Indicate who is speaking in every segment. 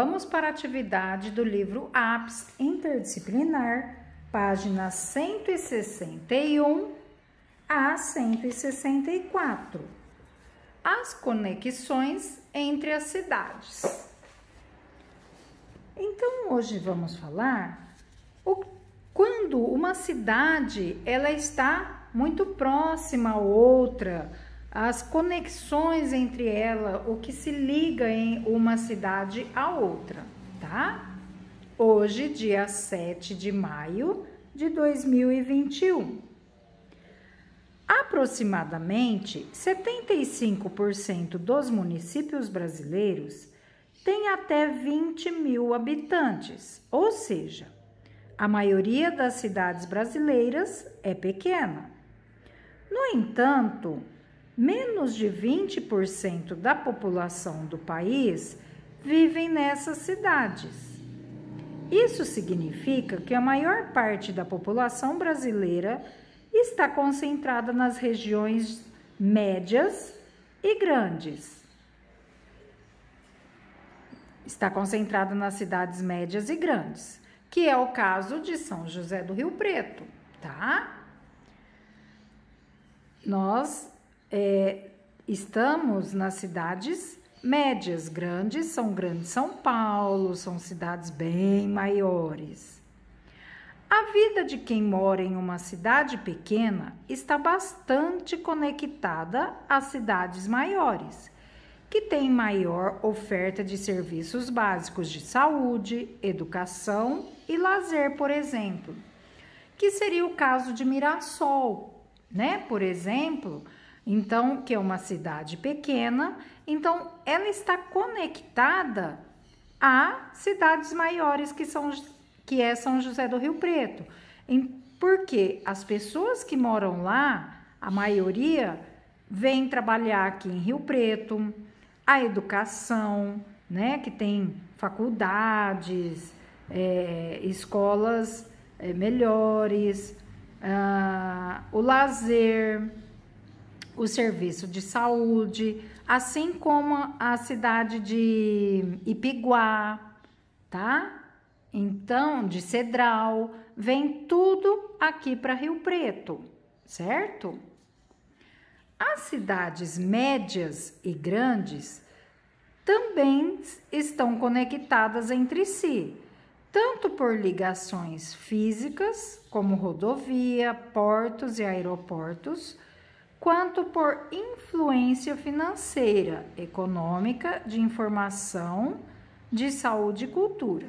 Speaker 1: Vamos para a atividade do livro APS Interdisciplinar, páginas 161 a 164. As conexões entre as cidades. Então, hoje vamos falar quando uma cidade ela está muito próxima a outra, as conexões entre ela, o que se liga em uma cidade a outra, tá? Hoje, dia 7 de maio de 2021. Aproximadamente 75% dos municípios brasileiros têm até 20 mil habitantes, ou seja, a maioria das cidades brasileiras é pequena. No entanto, menos de 20% da população do país vivem nessas cidades. Isso significa que a maior parte da população brasileira está concentrada nas regiões médias e grandes. Está concentrada nas cidades médias e grandes, que é o caso de São José do Rio Preto, tá? Nós estamos nas cidades médias, grandes São Paulo, são cidades bem maiores. A vida de quem mora em uma cidade pequena está bastante conectada às cidades maiores, que têm maior oferta de serviços básicos de saúde, educação e lazer, por exemplo, que seria o caso de Mirassol, né? Por exemplo, então, que é uma cidade pequena, então ela está conectada a cidades maiores que é São José do Rio Preto, porque as pessoas que moram lá, a maioria vem trabalhar aqui em Rio Preto, a educação, né, que tem faculdades, escolas melhores, o lazer, o serviço de saúde, assim como a cidade de Ipiguá, tá? Então, de Cedral, vem tudo aqui para Rio Preto, certo? As cidades médias e grandes também estão conectadas entre si, tanto por ligações físicas, como rodovia, portos e aeroportos, quanto por influência financeira, econômica, de informação, de saúde e cultura.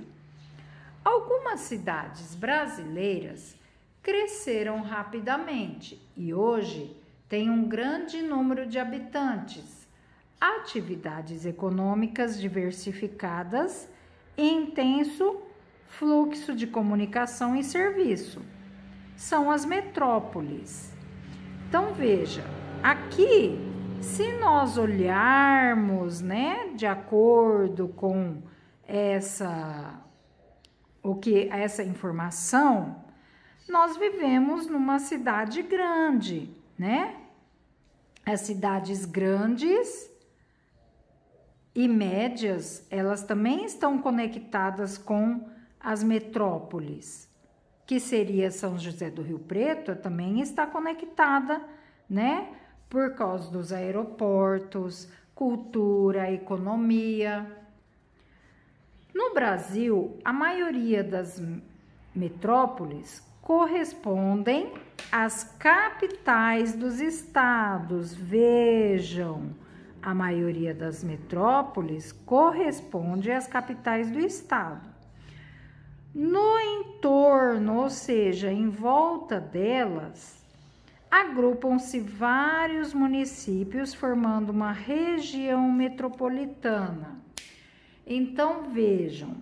Speaker 1: Algumas cidades brasileiras cresceram rapidamente e hoje têm um grande número de habitantes, atividades econômicas diversificadas e intenso fluxo de comunicação e serviço. São as metrópoles. Então, veja, aqui, se nós olharmos, né, de acordo com essa informação, nós vivemos numa cidade grande, né? As cidades grandes e médias, elas também estão conectadas com as metrópoles, que seria São José do Rio Preto, também está conectada, né? Por causa dos aeroportos, cultura, economia. No Brasil, a maioria das metrópoles correspondem às capitais dos estados. Vejam, a maioria das metrópoles corresponde às capitais do estado. No entorno, ou seja, em volta delas, agrupam-se vários municípios formando uma região metropolitana. Então, vejam,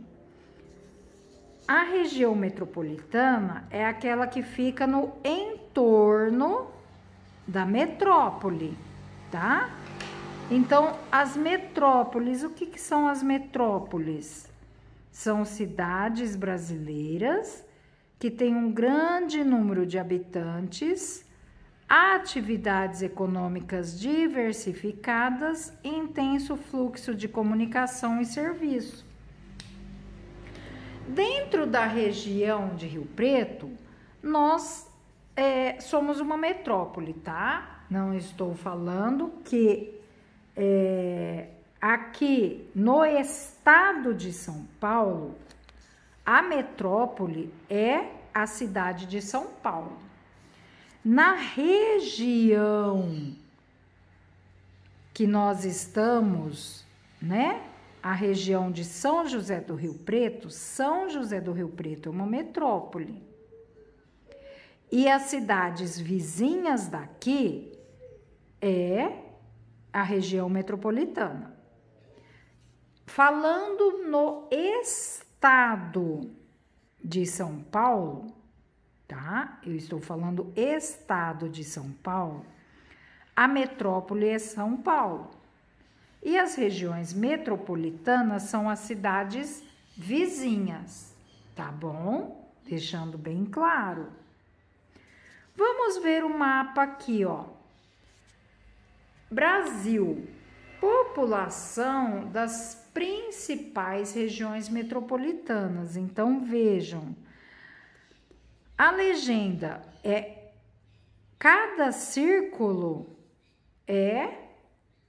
Speaker 1: a região metropolitana é aquela que fica no entorno da metrópole, tá? Então, as metrópoles, o que são as metrópoles? São cidades brasileiras que têm um grande número de habitantes, atividades econômicas diversificadas e intenso fluxo de comunicação e serviço. Dentro da região de Rio Preto, nós somos uma metrópole, tá? Não estou falando que aqui no estado de São Paulo, a metrópole é a cidade de São Paulo. Na região que nós estamos, né? A região de São José do Rio Preto, São José do Rio Preto é uma metrópole. E as cidades vizinhas daqui é a região metropolitana. Falando no estado de São Paulo, tá? Eu estou falando estado de São Paulo, a metrópole é São Paulo. E as regiões metropolitanas são as cidades vizinhas, tá bom? Deixando bem claro. Vamos ver o mapa aqui, ó. Brasil, população das principais regiões metropolitanas. Então, vejam, a legenda cada círculo é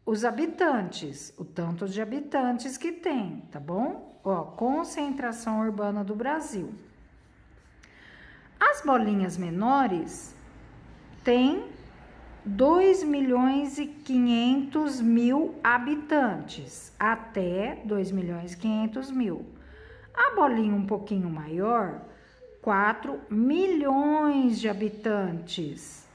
Speaker 1: os habitantes, o tanto de habitantes que tem, tá bom? Ó, concentração urbana do Brasil. As bolinhas menores têm 2.500.000 habitantes, até 2.500.000. A bolinha um pouquinho maior, 4 milhões de habitantes.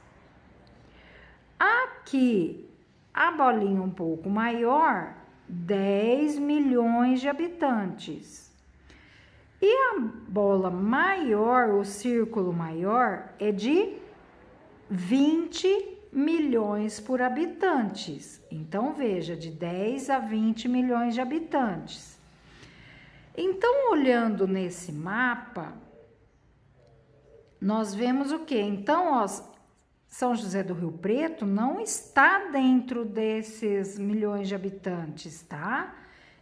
Speaker 1: Aqui, a bolinha um pouco maior, 10 milhões de habitantes. E a bola maior, o círculo maior, é de 20 milhões por habitantes. Então, veja, de 10 a 20 milhões de habitantes. Então, olhando nesse mapa, nós vemos o quê? Então, ó, São José do Rio Preto não está dentro desses milhões de habitantes, tá?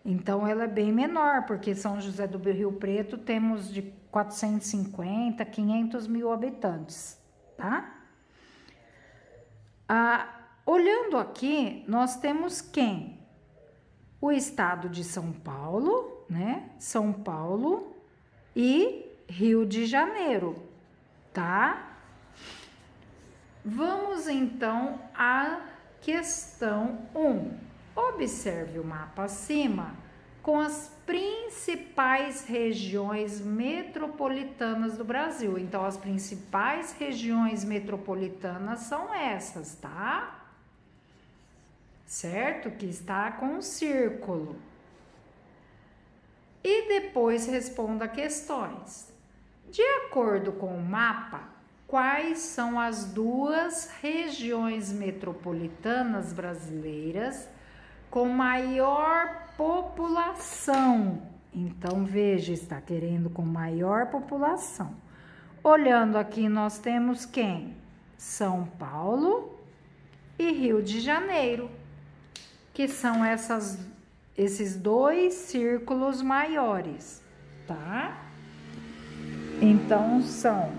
Speaker 1: Então, ela é bem menor, porque São José do Rio Preto temos de 450, 500 mil habitantes, tá? Olhando aqui, nós temos quem? O estado de São Paulo, né? São Paulo e Rio de Janeiro, tá? Vamos então à questão 1. Observe o mapa acima com as principais regiões metropolitanas do Brasil. Então, as principais regiões metropolitanas são essas, tá? Certo? Que está com um círculo. E depois responda questões. De acordo com o mapa, quais são as duas regiões metropolitanas brasileiras com maior população? Então, veja, está querendo com maior população. Olhando aqui, nós temos quem? São Paulo e Rio de Janeiro, que são esses dois círculos maiores, tá? Então, são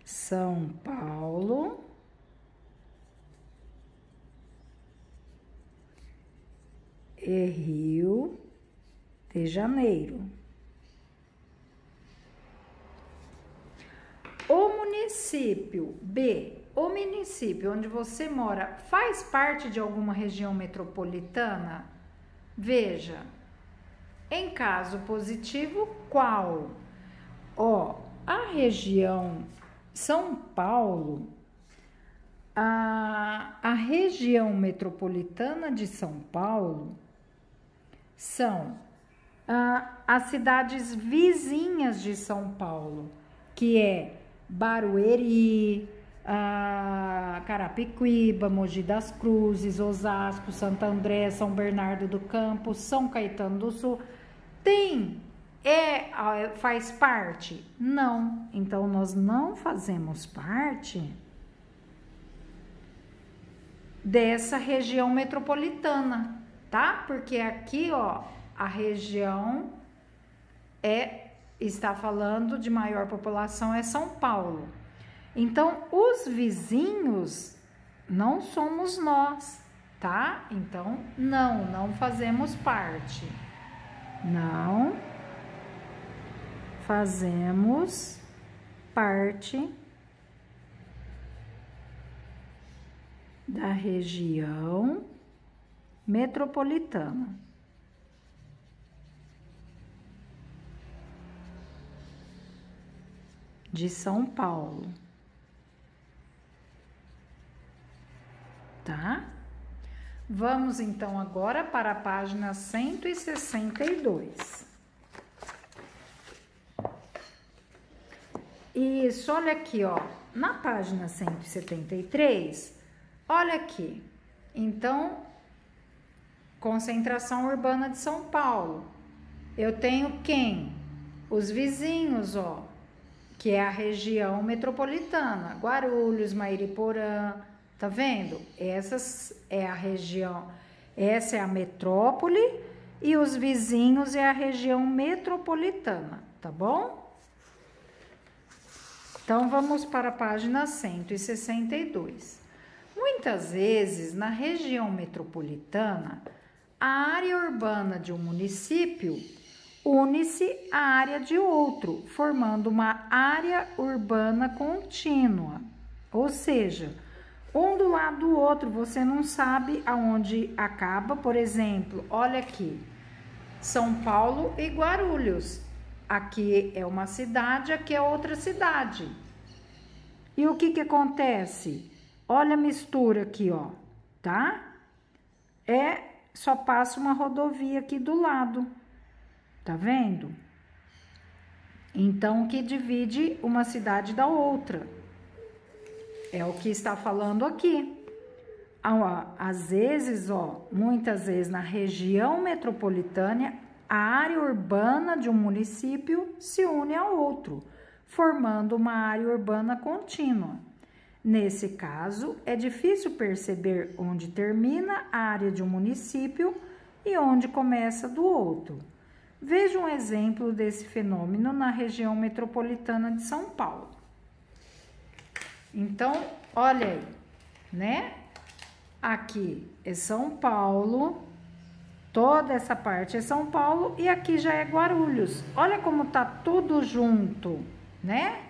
Speaker 1: São Paulo e Rio de Janeiro. O município B, o município onde você mora, faz parte de alguma região metropolitana? Veja, em caso positivo, qual? Ó, a região São Paulo, a região metropolitana de São Paulo são as cidades vizinhas de São Paulo, que é Barueri, Carapicuíba, Mogi das Cruzes, Osasco, Santo André, São Bernardo do Campo, São Caetano do Sul. Faz parte? Não. Então, nós não fazemos parte dessa região metropolitana, tá? Porque aqui, ó, a região está falando de maior população é São Paulo. Então, os vizinhos não somos nós, tá? Então, não fazemos parte. Não fazemos parte da região metropolitana. De São Paulo. Tá? Vamos então agora para a página 162. Isso, olha aqui, ó, na página 173, olha aqui. Então, concentração urbana de São Paulo. Eu tenho quem? Os vizinhos, ó, que é a região metropolitana, Guarulhos, Mairiporã, tá vendo? Essa é a região, essa é a metrópole e os vizinhos é a região metropolitana, tá bom? Então, vamos para a página 162. Muitas vezes, na região metropolitana, a área urbana de um município une-se à área de outro, formando uma área urbana contínua. Ou seja, um do lado do outro, você não sabe aonde acaba. Por exemplo, olha aqui, São Paulo e Guarulhos. Aqui é uma cidade, aqui é outra cidade. E o que acontece? Olha a mistura aqui, ó, tá? Só passa uma rodovia aqui do lado. Tá vendo? Então, que divide uma cidade da outra. É o que está falando aqui. Às vezes, ó, muitas vezes na região metropolitana, a área urbana de um município se une a outro, formando uma área urbana contínua. Nesse caso, é difícil perceber onde termina a área de um município e onde começa do outro. Veja um exemplo desse fenômeno na região metropolitana de São Paulo. Então, olha aí, né? Aqui é São Paulo, toda essa parte é São Paulo e aqui já é Guarulhos. Olha como tá tudo junto, né?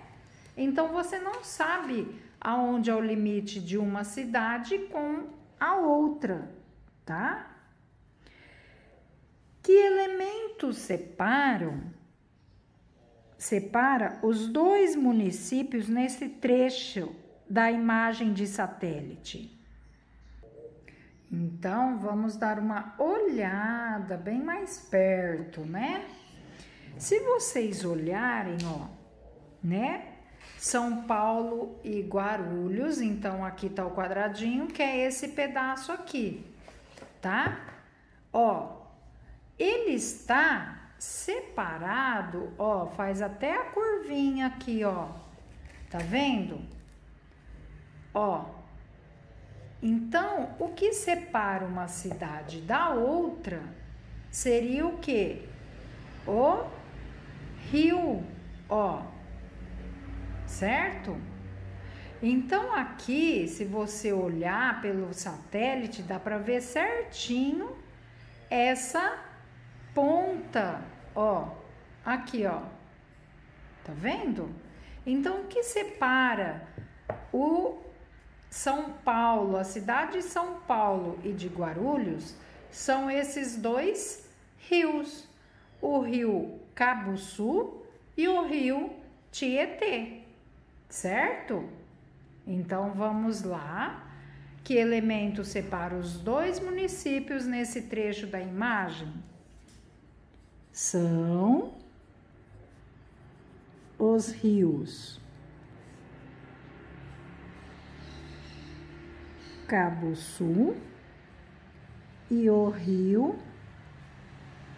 Speaker 1: Então, você não sabe aonde é o limite de uma cidade com a outra, tá? Que elementos separa os dois municípios nesse trecho da imagem de satélite? Então, vamos dar uma olhada bem mais perto, né? Se vocês olharem, ó, né? São Paulo e Guarulhos, então aqui tá o quadradinho, que é esse pedaço aqui, tá? Ó, ele está separado, ó, faz até a curvinha aqui, ó, tá vendo? Ó, então, o que separa uma cidade da outra seria o quê? O rio, ó, certo? Então, aqui, se você olhar pelo satélite, dá para ver certinho essa ponta, ó, aqui, ó, tá vendo? Então, o que separa o São Paulo, a cidade de São Paulo e de Guarulhos, são esses dois rios, o rio Cabuçu e o rio Tietê, certo? Então, vamos lá. Que elemento separa os dois municípios nesse trecho da imagem? São os rios Cabuçu e o rio,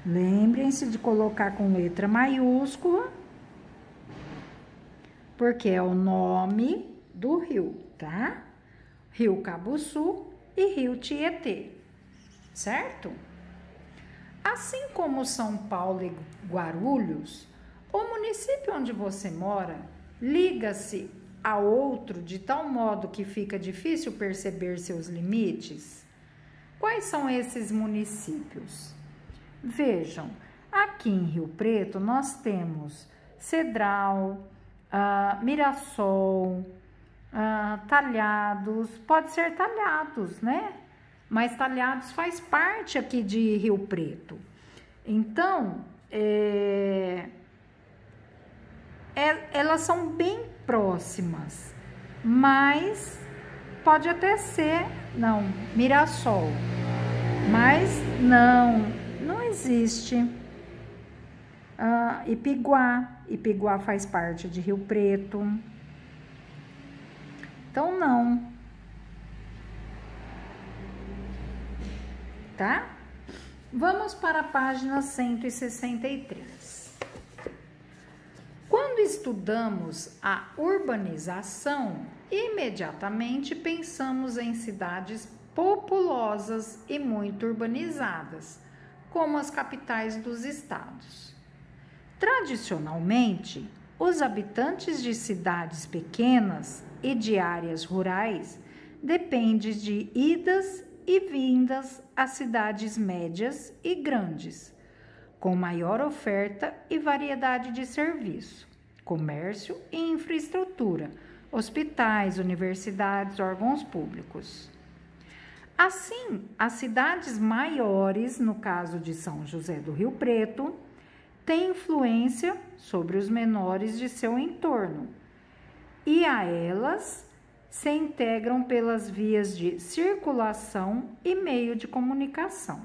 Speaker 1: lembrem-se de colocar com letra maiúscula, porque é o nome do rio, tá? Rio Cabuçu e rio Tietê, certo? Assim como São Paulo e Guarulhos, o município onde você mora liga-se a outro de tal modo que fica difícil perceber seus limites? Quais são esses municípios? Vejam, aqui em Rio Preto nós temos Cedral, Mirassol, Talhados, pode ser Talhados, né? Mas Talhados faz parte aqui de Rio Preto. Então, elas são bem próximas, mas pode até ser, não, Mirassol, mas não existe. Ipiguá faz parte de Rio Preto, então não. Tá? Vamos para a página 163. Quando estudamos a urbanização, imediatamente pensamos em cidades populosas e muito urbanizadas, como as capitais dos estados. Tradicionalmente, os habitantes de cidades pequenas e de áreas rurais dependem de idas e vindas a cidades médias e grandes, com maior oferta e variedade de serviço, comércio e infraestrutura, hospitais, universidades, órgãos públicos. Assim, as cidades maiores, no caso de São José do Rio Preto, têm influência sobre os menores de seu entorno, e a elas se integram pelas vias de circulação e meio de comunicação.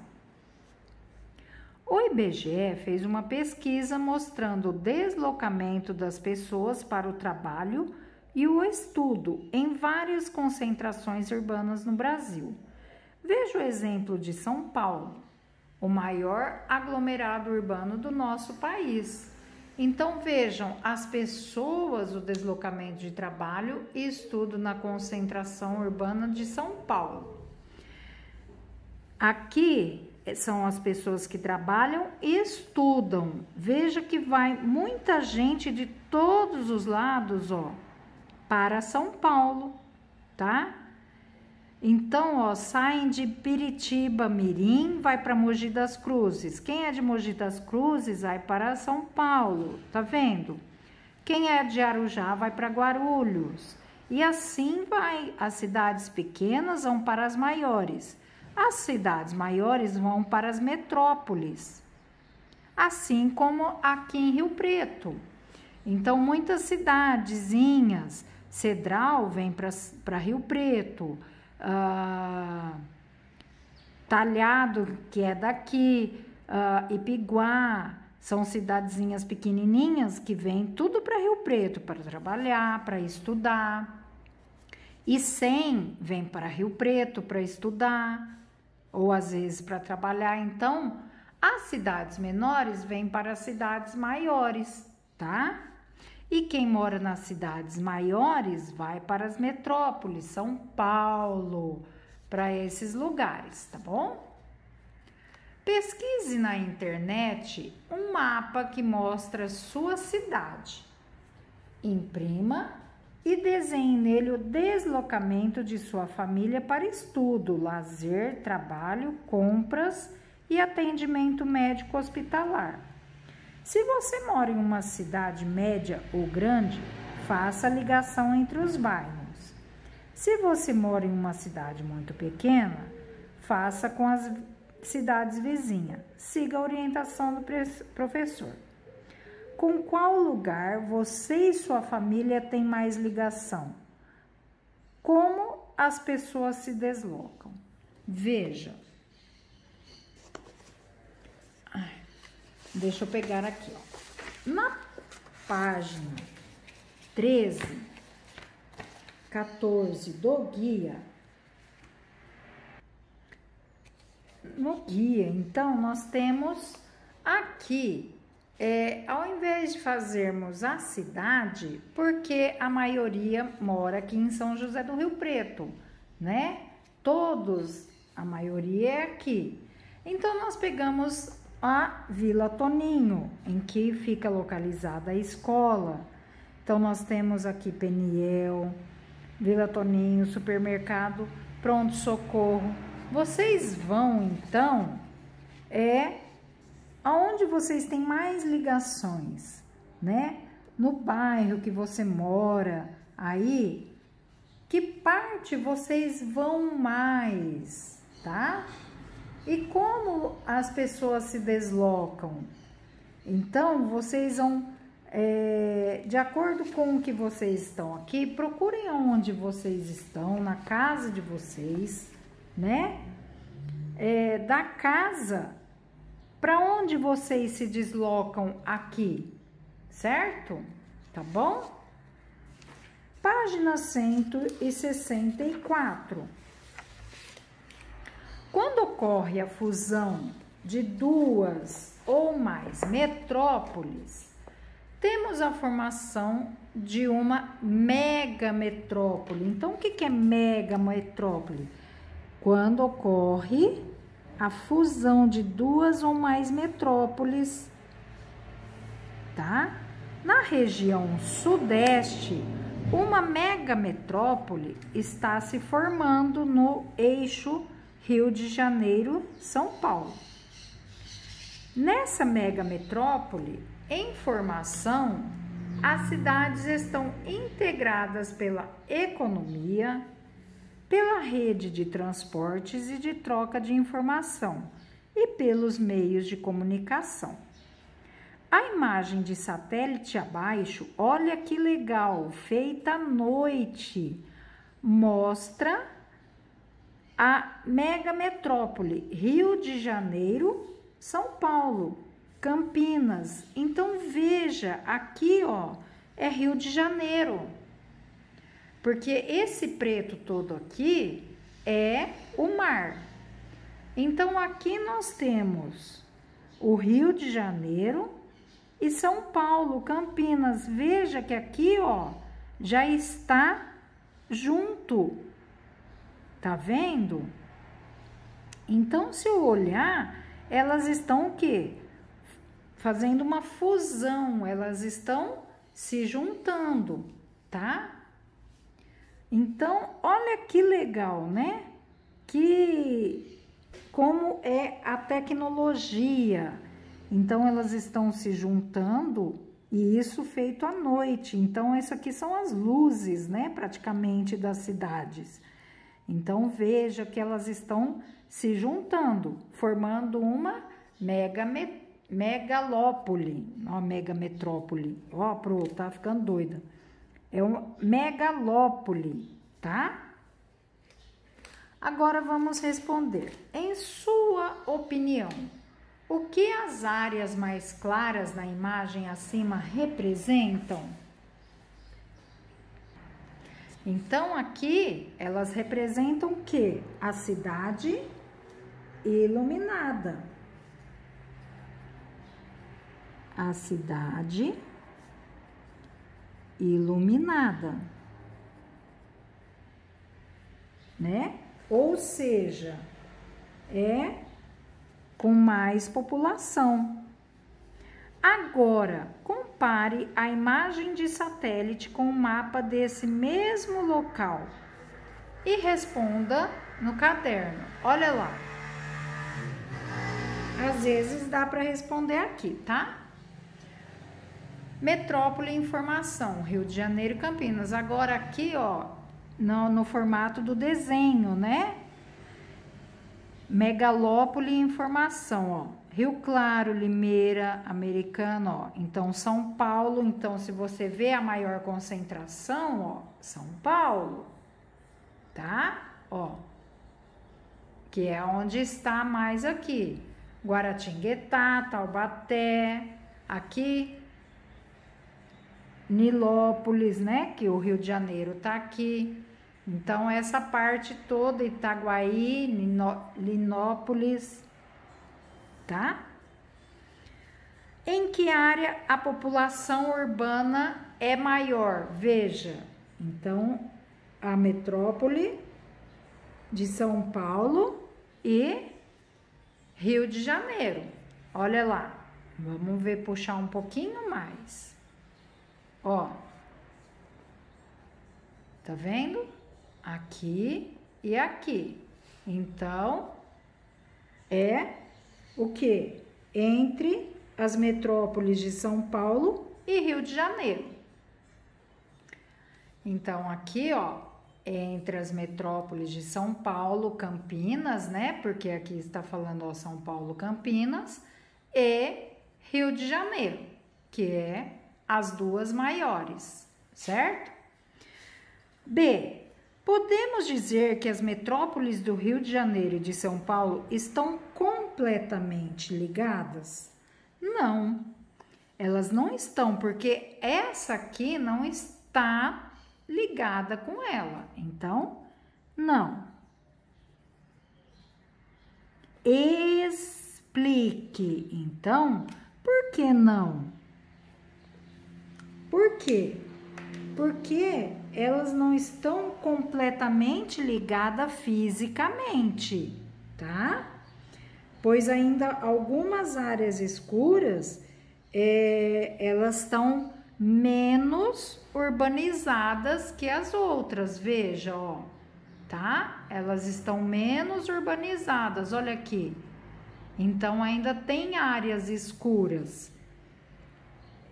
Speaker 1: O IBGE fez uma pesquisa mostrando o deslocamento das pessoas para o trabalho e o estudo em várias concentrações urbanas no Brasil. Veja o exemplo de São Paulo, o maior aglomerado urbano do nosso país. Então, vejam, as pessoas, o deslocamento de trabalho e estudo na concentração urbana de São Paulo. Aqui são as pessoas que trabalham e estudam. Veja que vai muita gente de todos os lados, para São Paulo, tá? Então, saem de Piritiba, Mirim, vai para Mogi das Cruzes. Quem é de Mogi das Cruzes vai para São Paulo, tá vendo? Quem é de Arujá vai para Guarulhos. E assim vai. As cidades pequenas vão para as maiores. As cidades maiores vão para as metrópoles. Assim como aqui em Rio Preto. Então, muitas cidadezinhas. Cedral vem para Rio Preto. Talhado, que é daqui, Ipiguá, são cidadezinhas pequenininhas que vêm tudo para Rio Preto para trabalhar, para estudar. Icém vem para Rio Preto para estudar, ou às vezes para trabalhar. Então, as cidades menores vêm para as cidades maiores, tá? E quem mora nas cidades maiores vai para as metrópoles, São Paulo, para esses lugares, tá bom? Pesquise na internet um mapa que mostra sua cidade. Imprima e desenhe nele o deslocamento de sua família para estudo, lazer, trabalho, compras e atendimento médico hospitalar. Se você mora em uma cidade média ou grande, faça a ligação entre os bairros. Se você mora em uma cidade muito pequena, faça com as cidades vizinhas. Siga a orientação do professor. Com qual lugar você e sua família têm mais ligação? Como as pessoas se deslocam? Veja. Deixa eu pegar aqui, na página 13, 14 do guia. No guia, então, nós temos aqui, ao invés de fazermos a cidade, porque a maioria mora aqui em São José do Rio Preto, né? A maioria é aqui. Então, nós pegamos a Vila Toninho, em que fica localizada a escola. Então, nós temos aqui Peniel, Vila Toninho, supermercado, pronto-socorro. Vocês vão, então, aonde vocês têm mais ligações, né? No bairro que você mora, aí, que parte vocês vão mais, tá? E como as pessoas se deslocam? Então, vocês vão, de acordo com o que vocês estão aqui, procurem onde vocês estão, na casa de vocês, né? Da casa, para onde vocês se deslocam aqui, certo? Tá bom? Página 164. Quando ocorre a fusão de duas ou mais metrópoles, temos a formação de uma megametrópole. Então, o que é megametrópole? Quando ocorre a fusão de duas ou mais metrópoles, tá? Na região sudeste, uma megametrópole está se formando no eixo Rio de Janeiro, São Paulo. Nessa megametrópole, em formação, as cidades estão integradas pela economia, pela rede de transportes e de troca de informação e pelos meios de comunicação. A imagem de satélite abaixo, olha que legal, feita à noite, mostra a megametrópole Rio de Janeiro, São Paulo, Campinas. Então veja, aqui ó, é Rio de Janeiro, porque esse preto todo aqui é o mar. Então aqui nós temos o Rio de Janeiro e São Paulo, Campinas. Veja que aqui ó, já está junto. Tá vendo? Então, se eu olhar, elas estão o quê? Fazendo uma fusão, elas estão se juntando, tá? Então, olha que legal, né? Que como é a tecnologia. Então, elas estão se juntando e isso feito à noite. Então, isso aqui são as luzes, né? Praticamente das cidades. Então, veja que elas estão se juntando, formando uma megalópole, ó, megametrópole. Ó, tá ficando doida. É uma megalópole, tá? Agora vamos responder. Em sua opinião, o que as áreas mais claras na imagem acima representam? Então, aqui, elas representam o quê? A cidade iluminada. A cidade iluminada, né? Ou seja, é com mais população. Agora, compare a imagem de satélite com o mapa desse mesmo local e responda no caderno. Olha lá. Às vezes dá para responder aqui, tá? Metrópole e informação, Rio de Janeiro e Campinas. Agora aqui, ó, no formato do desenho, né? Megalópole e informação, ó. Rio Claro, Limeira, Americana, ó. Então, São Paulo. Então, se você vê a maior concentração, ó, São Paulo, tá? Ó, que é onde está mais aqui. Guaratinguetá, Taubaté, aqui, Nilópolis, né? Que o Rio de Janeiro tá aqui. Então, essa parte toda, Itaguaí, Linópolis, tá? Em que área a população urbana é maior? Veja, então, a metrópole de São Paulo e Rio de Janeiro, olha lá. Vamos ver, puxar um pouquinho mais. Ó. Tá vendo? Aqui e aqui. Então, é o quê? Entre as metrópoles de São Paulo e Rio de Janeiro. Então, aqui, ó, entre as metrópoles de São Paulo, Campinas, né? Porque aqui está falando, ó, São Paulo, Campinas e Rio de Janeiro, que é as duas maiores, certo? B. Podemos dizer que as metrópoles do Rio de Janeiro e de São Paulo estão completamente ligadas? Não, elas não estão, porque essa aqui não está ligada com ela. Então, não. Explique. Então, por que não? Por quê? Porque elas não estão completamente ligadas fisicamente, tá? Pois ainda algumas áreas escuras, elas estão menos urbanizadas que as outras, veja, ó, tá? Elas estão menos urbanizadas, olha aqui. Então, ainda tem áreas escuras.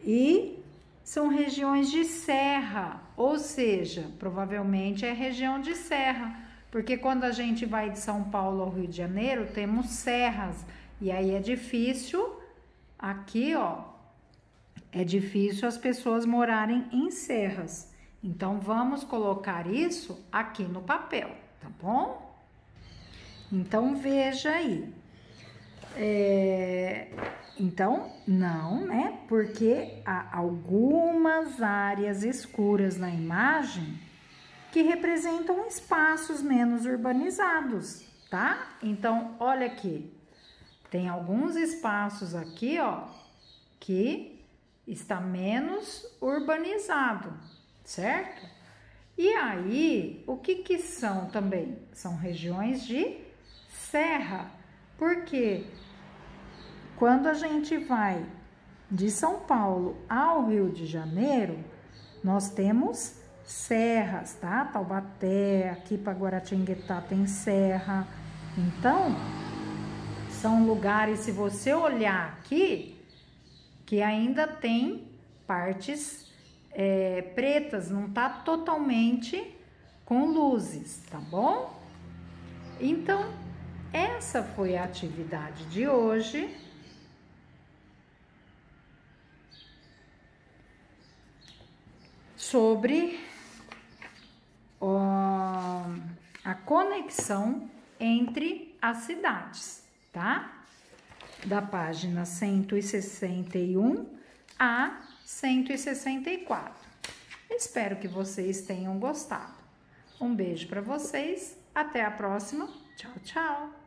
Speaker 1: E são regiões de serra, ou seja, provavelmente é região de serra, porque quando a gente vai de São Paulo ao Rio de Janeiro, temos serras, e aí é difícil, aqui, ó, é difícil as pessoas morarem em serras. Então, vamos colocar isso aqui no papel, tá bom? Então, veja aí. Então, não, né? Porque há algumas áreas escuras na imagem que representam espaços menos urbanizados, tá? Então, olha aqui. Tem alguns espaços aqui, ó, que está menos urbanizado, certo? E aí, o que que são também? São regiões de serra. Por quê? Quando a gente vai de São Paulo ao Rio de Janeiro, nós temos serras, tá? Taubaté, aqui para Guaratinguetá tem serra. Então, são lugares, se você olhar aqui, que ainda tem partes pretas, não tá totalmente com luzes, tá bom? Então, essa foi a atividade de hoje. Sobre a conexão entre as cidades, tá? Da página 161 a 164. Espero que vocês tenham gostado. Um beijo para vocês, até a próxima. Tchau, tchau!